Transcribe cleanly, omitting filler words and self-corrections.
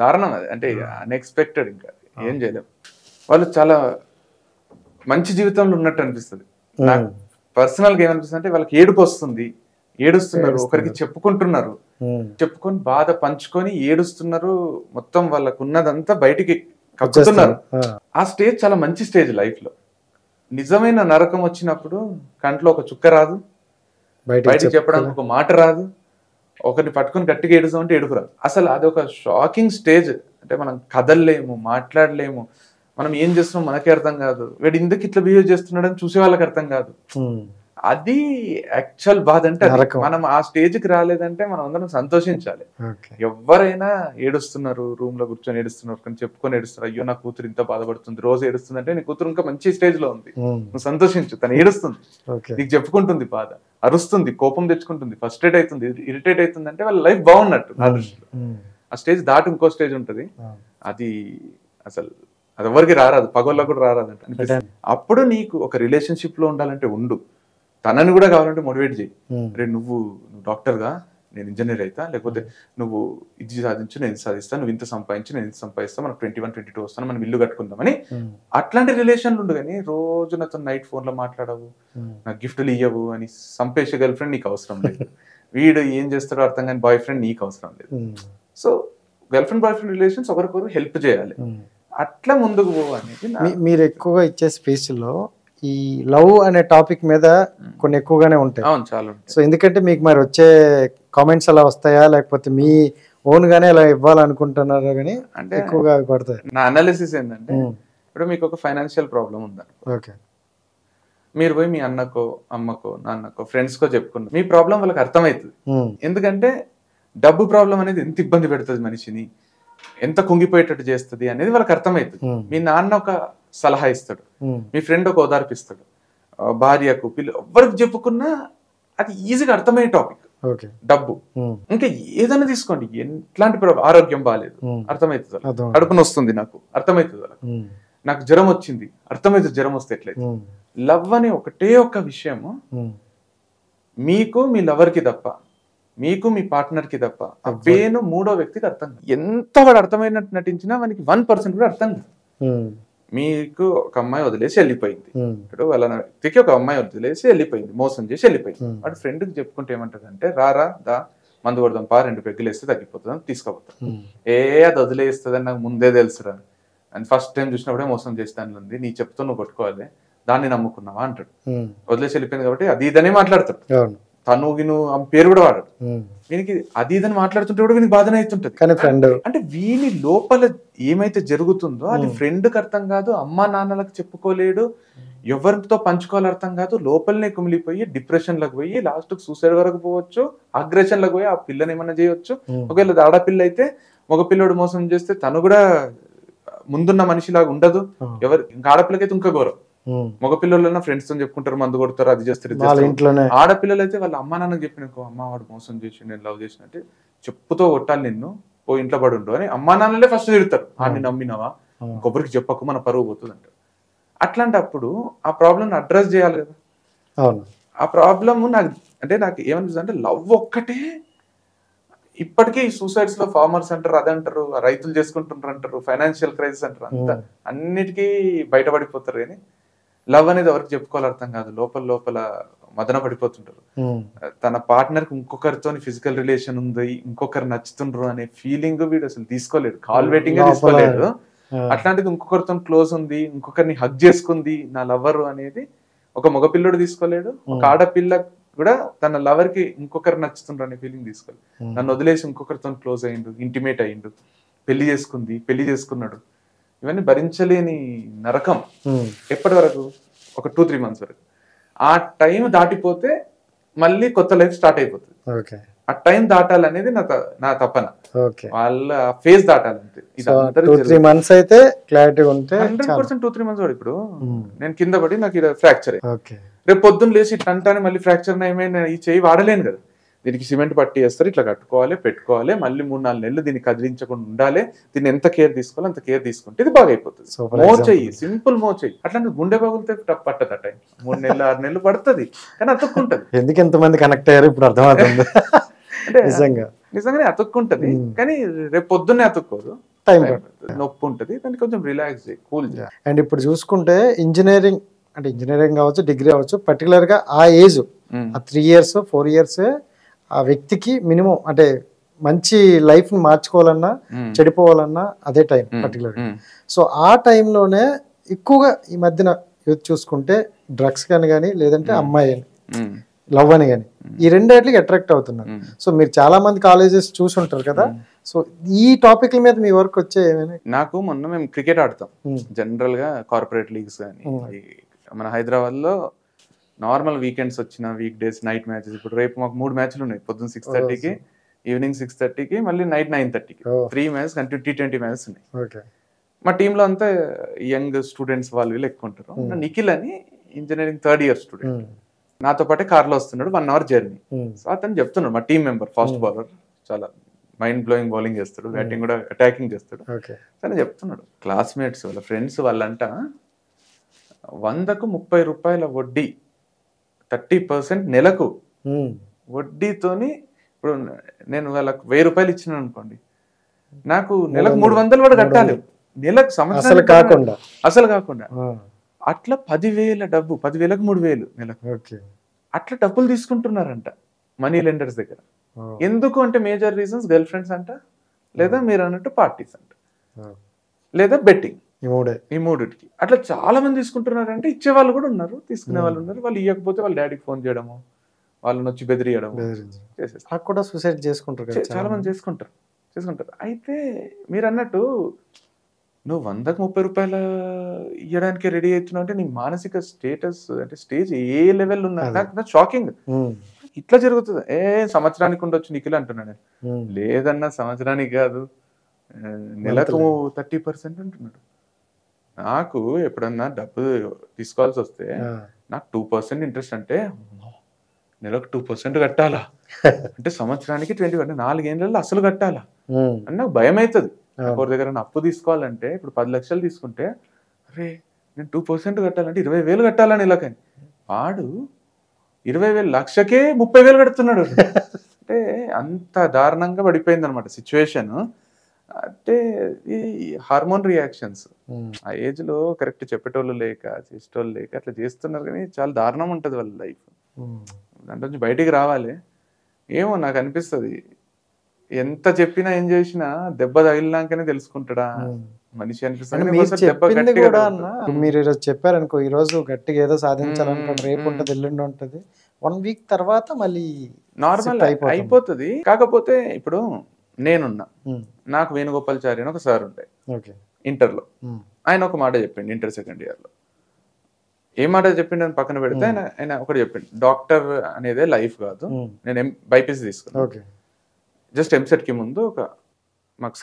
దారుణం అది. అంటే అన్ఎక్స్పెక్టెడ్, ఇంకా ఏం చేయలేము. వాళ్ళు చాలా మంచి జీవితంలో ఉన్నట్టు అనిపిస్తుంది నాకు. పర్సనల్గా ఏమనిపిస్తుంది అంటే వాళ్ళకి ఏడుపు వస్తుంది, ఏడుస్తున్నారు, ఒకరికి చెప్పుకుంటున్నారు, చెప్పుకొని బాధ పంచుకొని ఏడుస్తున్నారు, మొత్తం వాళ్ళకు ఉన్నదంతా బయటికి కక్కుతున్నారు. ఆ స్టేజ్ చాలా మంచి స్టేజ్ లైఫ్ లో. నిజమైన నరకం వచ్చినప్పుడు కంట్లో ఒక చుక్క రాదు, బయటికి చెప్పడానికి ఒక మాట రాదు, ఒకరిని పట్టుకొని గట్టిగా ఏడుస్తామంటే ఏడుపు రాదు. అసలు అది ఒక షాకింగ్ స్టేజ్. అంటే మనం కదలలేము, మాట్లాడలేము, మనం ఏం చేస్తున్నాం మనకే అర్థం కాదు, వీడు ఇందుకు ఇట్లా బిహేవ్ చేస్తున్నాడు అని చూసే వాళ్ళకి అర్థం కాదు. అది యాక్చువల్ బాధ. అంటే మనం ఆ స్టేజ్కి రాలేదంటే మనం అందరం సంతోషించాలి. ఎవరైనా ఏడుస్తున్నారు, రూమ్ లో కూర్చొని ఏడుస్తున్నారు, కానీ చెప్పుకొని ఏడుస్తున్నారు, అయ్యో నా కూతురు ఇంత బాధపడుతుంది, రోజు ఏడుస్తుంది అంటే నీ కూతురు ఇంకా మంచి స్టేజ్ లో ఉంది, నువ్వు సంతోషించు. తను ఏడుస్తుంది, నీకు చెప్పుకుంటుంది బాధ, అరుస్తుంది, కోపం తెచ్చుకుంటుంది, ఫస్ట్రేట్ అవుతుంది, ఇరిటేట్ అవుతుంది, అంటే వాళ్ళ లైఫ్ బాగున్నట్టు నా దృష్టిలో. ఆ స్టేజ్ దాటి ఇంకో స్టేజ్ ఉంటది, అది అసలు అది ఎవరికి రారాదు, పగోళ్ళకు కూడా రారాదు అనిపిస్తుంది. అప్పుడు నీకు ఒక రిలేషన్షిప్ లో ఉండాలంటే ఉండు, తనని కూడా కావాలంటే మోటివేట్ చేయి. రే నువ్వు డాక్టర్గా నేను ఇంజనీర్ అవుతా, లేకపోతే నువ్వు ఇది సాధించు నేను సాధిస్తాను, నువ్వు ఇంత సంపాదించు నేను ఇంత సంపాదిస్తాను, మనకు 21, 22 వస్తాను, మనం ఇల్లు కట్టుకుందామని అట్లాంటి రిలేషన్లు ఉండు. కానీ రోజు నాతో నైట్ ఫోన్ లో మాట్లాడవు, నాకు గిఫ్ట్లు ఇయ్యవు అని సంపేసే గర్ల్ ఫ్రెండ్ నీకు అవసరం లేదు, వీడు ఏం చేస్తాడో అర్థం కాని బాయ్ ఫ్రెండ్ నీకు అవసరం లేదు. So girl friend boy friend relations ఒకరికొకరు హెల్ప్ చేయాలి, అట్లా ముందుకు పోవనేది. మీరు ఎక్కువగా ఇచ్చే స్పేస్ లో ఈ లవ్ అనే టాపిక్ మీద కొన్ని ఎక్కువగానే ఉంటాయి. చాలా. సో ఎందుకంటే మీకు మరి వచ్చే కామెంట్స్ అలా వస్తాయా, లేకపోతే మీ ఓన్ గానే అలా ఇవ్వాలనుకుంటున్నారా? కానీ అంటే ఎక్కువగా పడతాయి. నా అనాలిసిస్ ఏంటంటే, ఇప్పుడు మీకు ఒక ఫైనాన్షియల్ ప్రాబ్లం ఉందని, ఓకే, మీరు పోయి మీ అన్నకో అమ్మకో నాన్నకో ఫ్రెండ్స్కో చెప్పుకున్నారు, మీ ప్రాబ్లం వాళ్ళకి అర్థమవుతుంది. ఎందుకంటే డబ్బు ప్రాబ్లం అనేది ఎంత ఇబ్బంది పెడుతుంది మనిషిని, ఎంత కుంగిపోయేటట్టు చేస్తుంది అనేది వాళ్ళకి అర్థమవుతుంది. మీ నాన్న ఒక సలహా ఇస్తాడు, మీ ఫ్రెండ్ ఒక ఓదార్పిస్తాడు, భార్యకు పిల్ల ఎవరికి చెప్పుకున్నా అది ఈజీగా అర్థమయ్యే టాపిక్. డబ్బు ఇంకా ఏదైనా తీసుకోండి, ఎట్లాంటి ఆరోగ్యం బాగాలేదు అర్థమవుతుంది, కడుపున వస్తుంది నాకు అర్థమవుతుంది, నాకు జ్వరం వచ్చింది అర్థమవుతుంది, జ్వరం వస్తే ఎట్లయితే. లవ్ అనే ఒకటే ఒక్క విషయము మీకు మీ లవర్ కి తప్ప, మీకు మీ పార్ట్నర్ కి తప్ప ఆ పెయిన్ మూడో వ్యక్తికి అర్థం కాదు. ఎంత వాడు అర్థమైనట్టు నటించినా వానికి 1% కూడా అర్థం కాదు. మీకు ఒక అమ్మాయి వదిలేసి వెళ్ళిపోయింది, ఇప్పుడు వాళ్ళ వ్యక్తికి ఒక అమ్మాయి వదిలేసి వెళ్ళిపోయింది, మోసం చేసి వెళ్ళిపోయింది. వాడు ఫ్రెండ్కి చెప్పుకుంటే ఏమంటదంటే, రారా దా మందు కొడదాం పా, 2 పెగ్గులు వేస్తే తగ్గిపోతుంది అని తీసుకోపోతాం. అది వదిలేస్తుందని నాకు ముందే తెలుసురా, అని ఫస్ట్ టైం చూసినప్పుడే మోసం చేస్తాను ఉంది, నీ చెప్తూ నువ్వు కొట్టుకోవాలి, దాన్ని నమ్ముకున్నావా అంటాడు. వదిలేసి వెళ్ళిపోయింది కాబట్టి అది ఇదనే మాట్లాడతాడు, తను పేరు కూడా వాడాడు. వీనికి అది ఇదని మాట్లాడుతుంటే కూడా వీనికి బాధనే అవుతుంటది. అంటే వీని లోపల ఏమైతే జరుగుతుందో అది ఫ్రెండ్కి అర్థం కాదు, అమ్మా నాన్నలకు చెప్పుకోలేడు, ఎవరితో పంచుకోవాలి అర్థం కాదు, లోపలనే కుమిలిపోయి డిప్రెషన్ లకు పోయి లాస్ట్ సూసైడ్ వరకు పోవచ్చు, అగ్రెషన్ లకు పోయి ఆ పిల్లని ఏమన్నా చేయొచ్చు. ఒకవేళ ఆడపిల్ల అయితే మగ పిల్లడు మోసం చేస్తే తను కూడా ముందున్న మనిషిలాగా ఉండదు. ఎవరు ఇంకా ఆడపిల్లకైతే ఇంకా గౌరవం, మగపిల్లలైనా ఫ్రెండ్స్ తో చెప్పుకుంటారు, మందు కొడతారు, అది చేస్తారు. ఆడపిల్లలు అయితే వాళ్ళ అమ్మా నాన్నకు చెప్పినకో, అమ్మ వాడు మోసం చేసి నేను లవ్ చేసినట్టే చెప్పుతో కొట్టాలి, నిన్ను ఓ ఇంట్లో పడి ఉండు అని అమ్మా నాన్నలే ఫస్ట్ తిడతారు. ఆడిని నమ్మినవా, ఇంకొకరికి చెప్పకు మన పరువు పోతుంది అంటారు. అట్లాంటప్పుడు ఆ ప్రాబ్లం అడ్రస్ చేయాలి కదా. ఆ ప్రాబ్లమ్ నాకు ఏమనిపిస్తుంది అంటే, లవ్ ఒక్కటే ఇప్పటికీ సూసైడ్స్ లో ఫార్మర్స్ అంటారు, అదంటారు, రైతులు చేసుకుంటుంటారు అంటారు, ఫైనాన్షియల్ క్రైసిస్ అంటారు, అంతా అన్నిటికీ బయటపడిపోతారు. కానీ లవ్ అనేది ఎవరికి చెప్పుకోవాలి అర్థం కాదు, లోపల లోపల మదన పడిపోతుంటారు. తన పార్ట్నర్ కి ఇంకొకరితో ఫిజికల్ రిలేషన్ ఉంది, ఇంకొకరు నచ్చుతుండ్రు అనే ఫీలింగ్ వీడు అసలు తీసుకోలేడు, కాల్ వెయిటింగ్ తీసుకోలేడు. అట్లాంటిది ఇంకొకరితో క్లోజ్ ఉంది, ఇంకొకరిని హగ్ చేసుకుంది నా లవర్ అనేది ఒక మగపిల్లడు తీసుకోలేడు, ఒక ఆడపిల్ల కూడా తన లవర్ కి ఇంకొకరు నచ్చుతుండ్రు అనే ఫీలింగ్ తీసుకోలేదు. నన్ను వదిలేసి ఇంకొకరితో క్లోజ్ అయ్యిండు, ఇంటిమేట్ అయ్యిండు, పెళ్లి చేసుకున్నాడు. ఇవన్నీ భరించలేని నరకం. ఎప్పటి వరకు? ఒక 2-3 months వరకు. ఆ టైం దాటిపోతే మళ్ళీ కొత్త లైఫ్ స్టార్ట్ అయిపోతుంది. ఆ టైం దాటాలనేది నా తపన, వాళ్ళ ఫేజ్ దాటాలంటే. 2-3 months అయితే క్లారిటీ ఉంటే 100%. 2-3 months వాడు ఇప్పుడు నేను కింద పడి నాకు ఇలా ఫ్రాక్చర్ అయ్యి, రేపు పొద్దున్న లేచి ఇట్లంటానే మళ్ళీ ఫ్రాక్చర్ ఏమైనా ఈ చేయి వాడలేను కదా, దీనికి సిమెంట్ పట్టి వేస్తారు, ఇట్లా కట్టుకోవాలి, పెట్టుకోవాలి, మళ్ళీ 3-4 నెలలు దీన్ని కదిలించకుండా ఉండాలి, దీన్ని ఎంత కేర్ తీసుకోవాలి అంత కేర్ తీసుకుంటే ఇది బాగా అయిపోతుంది. మోచెయ్యి, సింపుల్ మోచెయ్యి. అట్లాంటి గుండె పగులితే పట్టదు, ఆ టైం 3 నెలలు 6 నెలలు పడుతుంది, కానీ అతుక్కుంటది. ఎందుకు ఎంతమంది కనెక్ట్ అయ్యారు ఇప్పుడు అర్థమవుతుంది. అంటే నిజంగా నిజంగానే అతుక్కుంటది, కానీ రేపు పొద్దున్నే అతుక్కోదు, టైం నొప్పి ఉంటుంది, దాన్ని కొంచెం రిలాక్స్ కూల్ చేయాలి. అండ్ ఇప్పుడు చూసుకుంటే ఇంజనీరింగ్ కావచ్చు, డిగ్రీ కావచ్చు, పర్టికులర్గా ఆ ఏజ్ ఆ 3 years 4 years ఆ వ్యక్తికి మినిమం అంటే మంచి లైఫ్ని మార్చుకోవాలన్నా చెడిపోవాలన్నా అదే టైం పర్టికులర్గా. సో ఆ టైంలోనే ఎక్కువగా ఈ మధ్యన యూత్ చూసుకుంటే డ్రగ్స్ కానీ లేదంటే అమ్మాయి అని లవ్ అని కానీ ఈ రెండేట్లకి అట్రాక్ట్ అవుతున్నారు. సో మీరు చాలా మంది కాలేజెస్ చూసుంటారు కదా, సో ఈ టాపిక్ల మీద మీ వర్క్ వచ్చే ఏమైనా? నాకు మొన్న మేము క్రికెట్ ఆడతాం జనరల్ గా కార్పొరేట్ లీగ్స్ కానీ, మన హైదరాబాద్ లో నార్మల్ వీకెండ్స్ వచ్చిన వీక్ డేస్ నైట్ మ్యాచెస్. ఇప్పుడు రేపు మాకు 3 మ్యాచ్లు ఉన్నాయి, పొద్దున్న 6:30కి, ఈవినింగ్ 6:30కి, మళ్ళీ నైట్ 9:30కి 3 మ్యాచెస్ కంటిన్యూ T20 మ్యాచెస్ ఉన్నాయి. మా టీంలో అంతా యంగ్ స్టూడెంట్స్ వాళ్ళు వీళ్ళు ఎక్కువ ఉంటారు. నిఖిల్ అని ఇంజనీరింగ్ 3rd year స్టూడెంట్ నాతో పాటే కార్లో వస్తున్నాడు, 1 hour జర్నీ. సో అతను చెప్తున్నాడు, మా టీం మెంబర్ ఫాస్ట్ బౌలర్, చాలా మైండ్ బ్లోయింగ్ బౌలింగ్ చేస్తాడు, బ్యాటింగ్ కూడా అటాకింగ్ చేస్తాడు. తను చెప్తున్నాడు క్లాస్మేట్స్ వాళ్ళ ఫ్రెండ్స్ వాళ్ళంట 100కు 30 రూపాయల వడ్డీ 30% నెలకు వడ్డీతోని, ఇప్పుడు నేను వాళ్ళకి 1000 రూపాయలు ఇచ్చినాను అనుకోండి, నాకు నెలకు 300 వాడు కట్టాలి, నెలకు సంవత్సరం కాకుండా అసలు కాకుండా. అట్లా 10,000 డబ్బు, 10,000కు 3,000 నెలకు, అట్లా డబ్బులు తీసుకుంటున్నారంట మనీ లెండర్స్ దగ్గర. ఎందుకు అంటే మేజర్ రీజన్స్ గర్ల్ ఫ్రెండ్స్ అంట, లేదా మీరు అన్నట్టు పార్టీస్ అంట, లేదా బెట్టింగ్. ఈ మూడిటికి అట్లా చాలా మంది తీసుకుంటున్నారంటే, ఇచ్చే వాళ్ళు కూడా ఉన్నారు, తీసుకునే వాళ్ళు ఉన్నారు. వాళ్ళు ఇవ్వకపోతే వాళ్ళ డాడీకి ఫోన్ చేయడము, వాళ్ళని వచ్చి బెదిరియడం చేసేస్తారు. కూడా సూసైడ్ చేసుకుంటారు, చాలా మంది చేసుకుంటారు. అయితే మీరు అన్నట్టు నువ్వు 100కు 30 రూపాయలు ఇవ్వడానికి రెడీ అవుతున్నావు అంటే నీ మానసిక స్టేటస్ అంటే స్టేజ్ ఏ లెవెల్ ఉన్నా, నాకు షాకింగ్. ఇట్లా జరుగుతుంది. సంవత్సరానికి ఉండొచ్చు నిఖిల్ అంటున్నాను. లేదన్నా సంవత్సరానికి కాదు, నెలకు 30% అంటున్నాడు. నాకు ఎప్పుడన్నా డబ్బు తీసుకోవాల్సి వస్తే నాకు 2% ఇంట్రెస్ట్ అంటే, నెలకు 2% కట్టాలా అంటే సంవత్సరానికి 20 అంటే 4 ఏళ్ళలో అసలు కట్టాలా అని నాకు భయం అవుతుంది. ఒకరి దగ్గర అప్పు తీసుకోవాలంటే, ఇప్పుడు 10 లక్షలు తీసుకుంటే, అరే నేను 2% కట్టాలంటే 20,000 కట్టాలని ఇలాకని, వాడు 20,000 లక్షకే 30,000 కడుతున్నాడు. అంటే అంత దారుణంగా పడిపోయింది అనమాట సిచ్యువేషన్. అంటే ఈ హార్మోన్ రియాక్షన్స్ ఆ ఏజ్ లో కరెక్ట్ చెప్పేటోళ్ళు లేక, చేసేటోళ్ళు లేక అట్లా చేస్తున్నారు. కానీ చాలా దారుణం ఉంటది వాళ్ళ లైఫ్. దాంట్లో నుంచి బయటికి రావాలి. ఏమో నాకు అనిపిస్తుంది, ఎంత చెప్పినా ఏం చేసినా దెబ్బ తగిలినాకనే తెలుసుకుంటాడా మనిషి అనిపిస్తుంది. మీరు ఈరోజు చెప్పారనుకో, ఈ రోజు గట్టిగా ఏదో సాధించాలనుకుంటే రేపు ఉంటది, ఎల్లుండి ఉంటది, 1 week తర్వాత మళ్ళీ నార్మల్ అయిపోతుంది. కాకపోతే ఇప్పుడు నేనున్నా, నాకు వేణుగోపాల్చారి అని ఒక సార్ ఉండే ఇంటర్లో. ఆయన ఒక మాట చెప్పిండు ఇంటర్ 2nd year లో. ఏ మాట చెప్పిండు అని పక్కన పెడితే ఆయన ఒకటి చెప్పిండు, డాక్టర్ అనేదే లైఫ్ కాదు. నేను బైపీసీ తీసుకున్నాను, జస్ట్ ఎంసెట్ కి ముందు ఒక మాకు